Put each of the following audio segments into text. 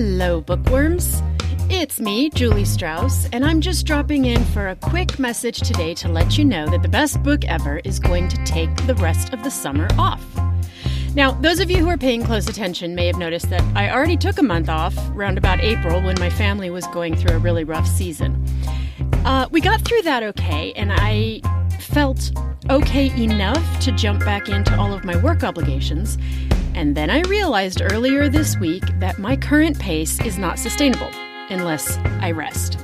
Hello, bookworms. It's me, Julie Strauss, and I'm just dropping in for a quick message today to let you know that the best book ever is going to take the rest of the summer off. Now, those of you who are paying close attention may have noticed that I already took a month off around about April when my family was going through a really rough season. We got through that okay, and I felt okay enough to jump back into all of my work obligations. And then I realized earlier this week that my current pace is not sustainable unless I rest.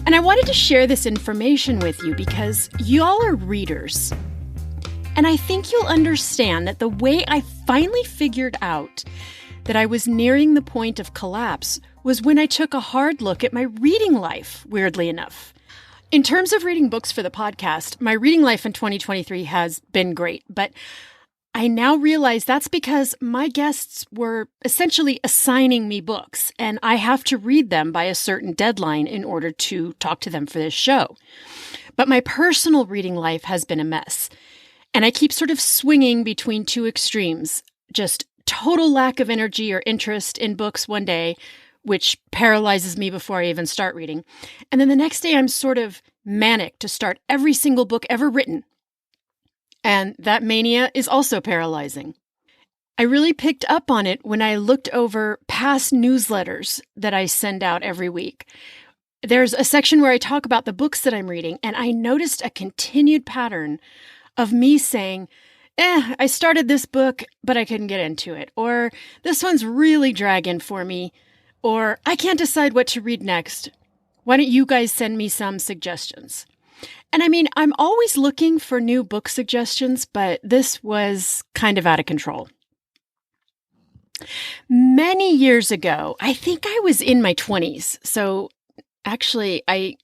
And I wanted to share this information with you because y'all are readers. And I think you'll understand that the way I finally figured out that I was nearing the point of collapse was when I took a hard look at my reading life, weirdly enough. In terms of reading books for the podcast, my reading life in 2023 has been great, but I now realize that's because my guests were essentially assigning me books, and I have to read them by a certain deadline in order to talk to them for this show. But my personal reading life has been a mess, and I keep sort of swinging between two extremes, just total lack of energy or interest in books one day, which paralyzes me before I even start reading, and then the next day I'm sort of manic to start every single book ever written. And that mania is also paralyzing. I really picked up on it when I looked over past newsletters that I send out every week. There's a section where I talk about the books that I'm reading, and I noticed a continued pattern of me saying, I started this book, but I couldn't get into it. Or, this one's really dragging for me. Or, I can't decide what to read next. Why don't you guys send me some suggestions? And I mean, I'm always looking for new book suggestions, but this was kind of out of control. Many years ago, I think I was in my 20s, so actually, I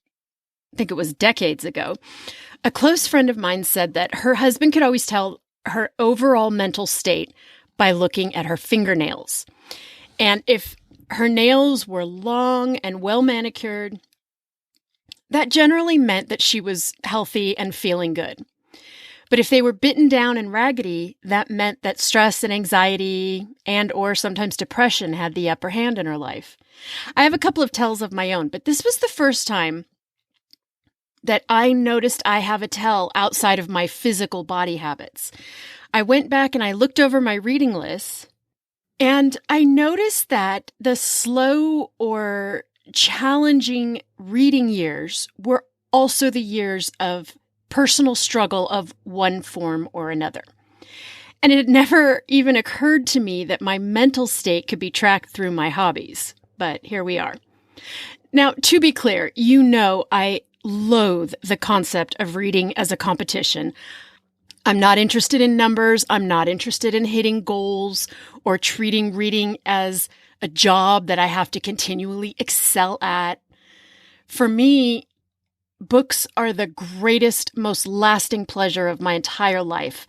think it was decades ago, a close friend of mine said that her husband could always tell her overall mental state by looking at her fingernails. And if her nails were long and well manicured, that generally meant that she was healthy and feeling good. But if they were bitten down and raggedy, that meant that stress and anxiety and or sometimes depression had the upper hand in her life. I have a couple of tells of my own, but this was the first time that I noticed I have a tell outside of my physical body habits. I went back and I looked over my reading list, and I noticed that the slow or challenging reading years were also the years of personal struggle of one form or another. And it never even occurred to me that my mental state could be tracked through my hobbies. But here we are. Now, to be clear, you know I loathe the concept of reading as a competition. I'm not interested in numbers. I'm not interested in hitting goals or treating reading as a job that I have to continually excel at. For me, books are the greatest, most lasting pleasure of my entire life.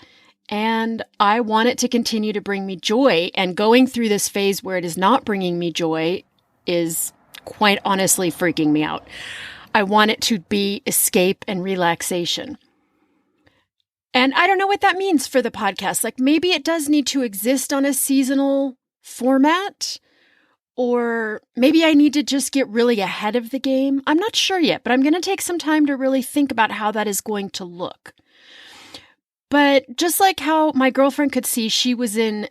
And I want it to continue to bring me joy. And going through this phase where it is not bringing me joy is quite honestly freaking me out. I want it to be escape and relaxation. And I don't know what that means for the podcast. Like, maybe it does need to exist on a seasonal format. Or maybe I need to just get really ahead of the game. I'm not sure yet, but I'm going to take some time to really think about how that is going to look. But just like how my girlfriend could see she was in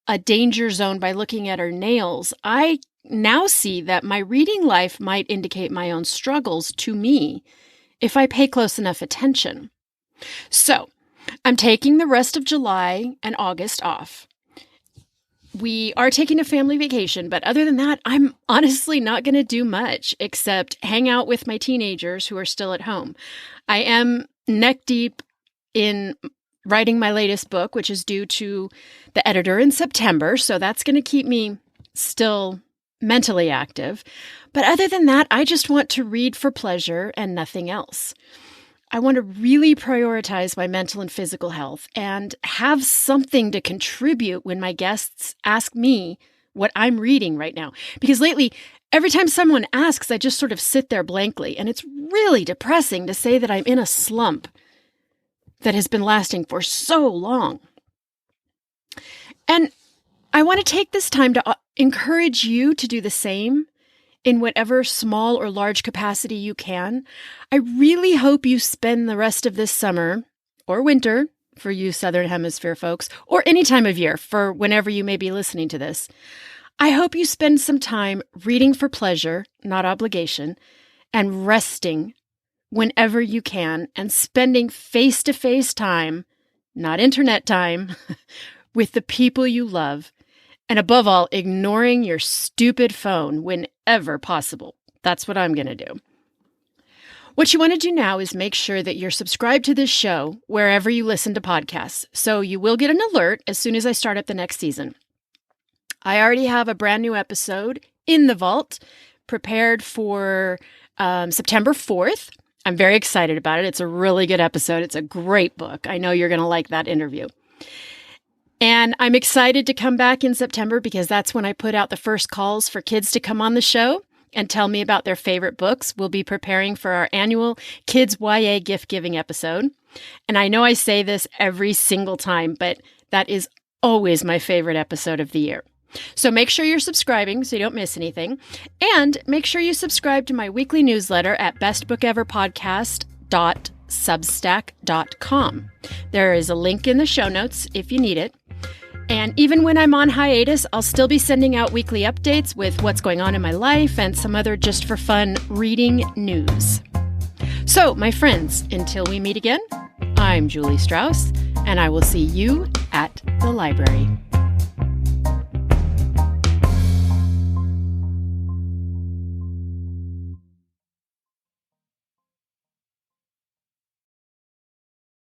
a danger zone by looking at her nails, I now see that my reading life might indicate my own struggles to me if I pay close enough attention. So I'm taking the rest of July and August off. We are taking a family vacation, but other than that, I'm honestly not going to do much except hang out with my teenagers who are still at home. I am neck deep in writing my latest book, which is due to the editor in September, so that's going to keep me still mentally active. But other than that, I just want to read for pleasure and nothing else. I want to really prioritize my mental and physical health and have something to contribute when my guests ask me what I'm reading right now. Because lately, every time someone asks, I just sort of sit there blankly. And it's really depressing to say that I'm in a slump that has been lasting for so long. And I want to take this time to encourage you to do the same in whatever small or large capacity you can. I really hope you spend the rest of this summer or winter, for you Southern Hemisphere folks, or any time of year for whenever you may be listening to this. I hope you spend some time reading for pleasure, not obligation, and resting whenever you can, and spending face-to-face time, not internet time, with the people you love. And above all, ignoring your stupid phone whenever possible. That's what I'm going to do. What you want to do now is make sure that you're subscribed to this show wherever you listen to podcasts, so you will get an alert as soon as I start up the next season. I already have a brand new episode in the vault prepared for September 4th. I'm very excited about it. It's a really good episode. It's a great book. I know you're going to like that interview. And I'm excited to come back in September because that's when I put out the first calls for kids to come on the show and tell me about their favorite books. We'll be preparing for our annual Kids YA gift giving episode. And I know I say this every single time, but that is always my favorite episode of the year. So make sure you're subscribing so you don't miss anything. And make sure you subscribe to my weekly newsletter at bestbookeverpodcast.substack.com. There is a link in the show notes if you need it. And even when I'm on hiatus, I'll still be sending out weekly updates with what's going on in my life and some other just for fun reading news. So, my friends, until we meet again, I'm Julie Strauss, and I will see you at the library.